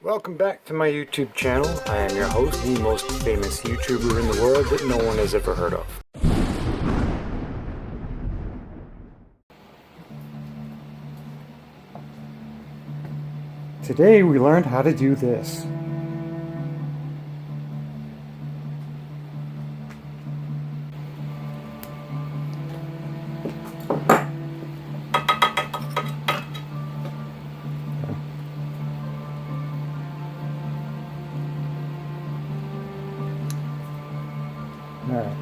Welcome back to my YouTube channel. I am your host, the most famous YouTuber in the world that no one has ever heard of. Today we learned how to do this. Alright,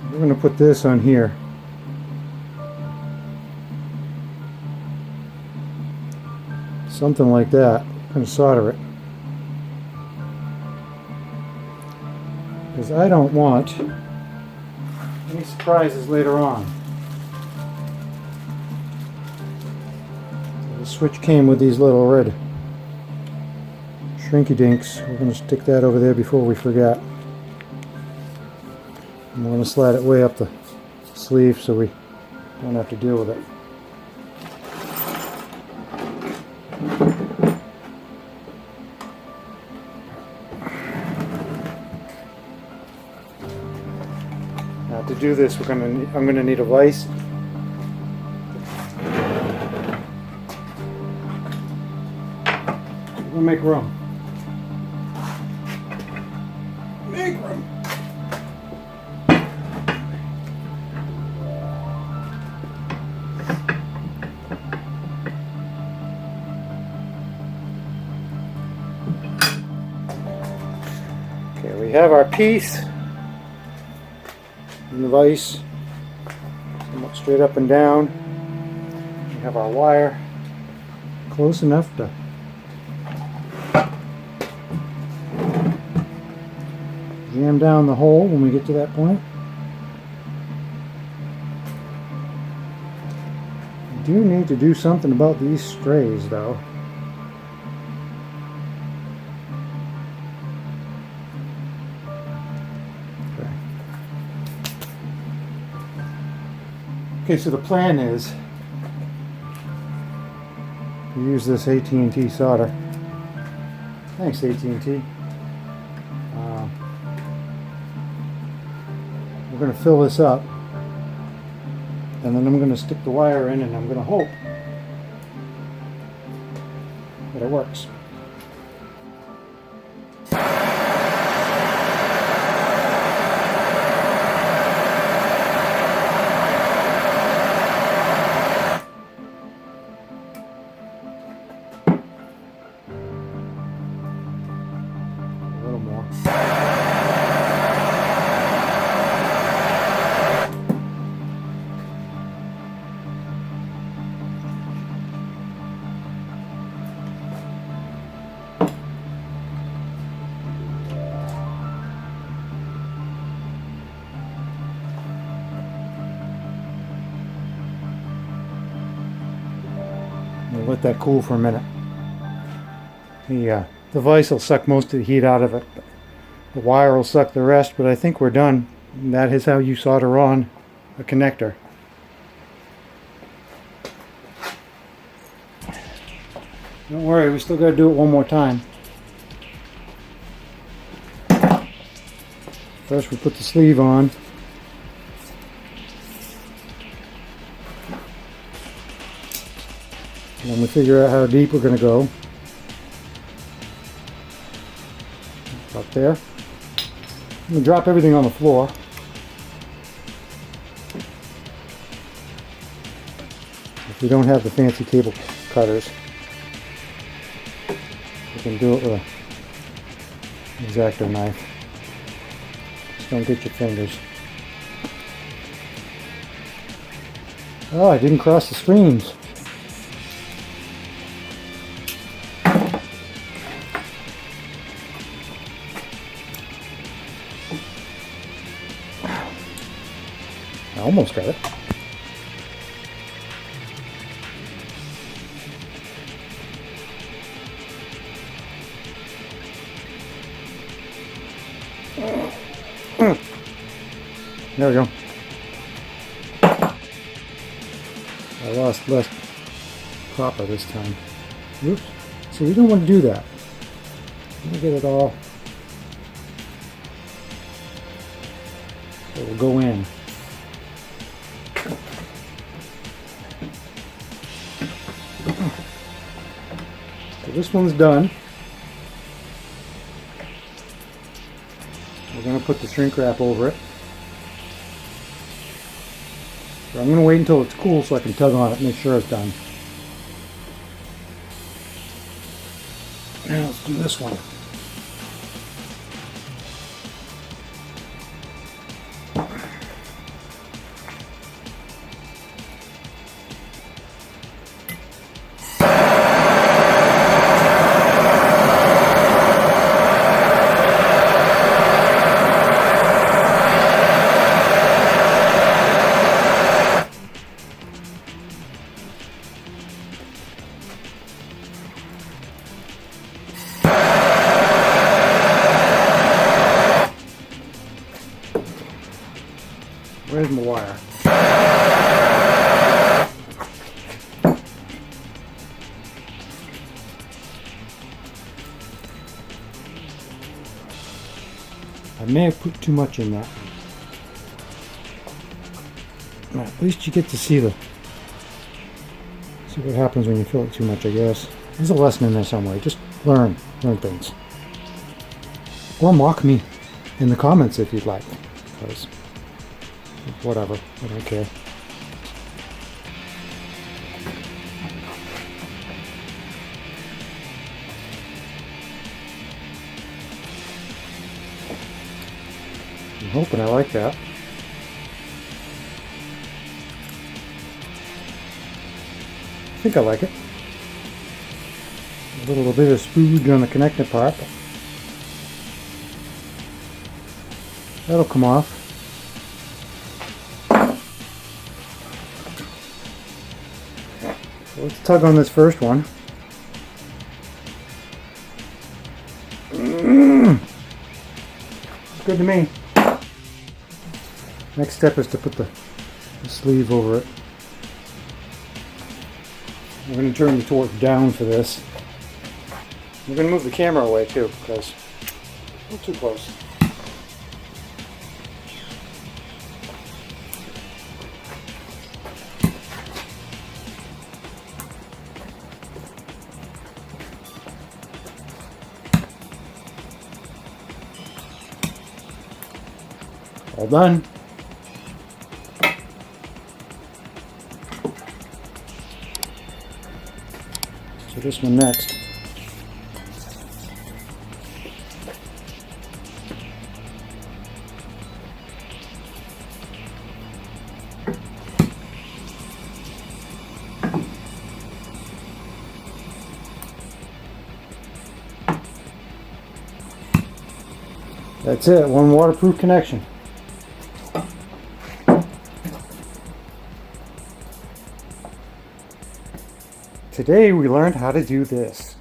we're going to put this on here. Something like that. I'm going to solder it. Because I don't want any surprises later on. So the switch came with these little red shrinky dinks. We're going to stick that over there before we forget. I'm going to slide it way up the sleeve so we don't have to deal with it. Now to do this, I'm going to need a vise. We'll make room. Make room. Okay, we have our piece in the vise, somewhat straight up and down. We have our wire close enough to jam down the hole when we get to that point. We do need to do something about these strays though. Okay, so the plan is to use this AT&T solder. Thanks, AT&T. We're going to fill this up, and then I'm going to stick the wire in, and I'm going to hope that it works. A little more. We'll let that cool for a minute. The vise will suck most of the heat out of it. The wire will suck the rest, but I think we're done. And that is how you solder on a connector. Don't worry, we still got to do it one more time. First we put the sleeve on. And then we figure out how deep we're going to go. Up there. I'm going to drop everything on the floor. If we don't have the fancy cable cutters, we can do it with an X-Acto knife. Just don't get your fingers. Oh, I didn't cross the screens. I almost got it. There we go. I lost less copper this time. Oops. So you don't want to do that. Let me get it all. So it will go in. So this one's done. We're going to put the shrink wrap over it. So I'm going to wait until it's cool so I can tug on it and make sure it's done. Now let's do this one. Where's my wire? I may have put too much in that. Well, at least you get to see what happens when you fill it too much, I guess. There's a lesson in there somewhere. Just learn things. Or mock me in the comments if you'd like. Because whatever, I don't care. I'm hoping I like that. I think I like it. A little bit of spooge on the connecting part, but that'll come off. Let's tug on this first one. It's good to me. Next step is to put the sleeve over it. We're going to turn the torque down for this. We're going to move the camera away too, because a little too close. All done. So this one next. That's it, one waterproof connection. Today we learned how to do this.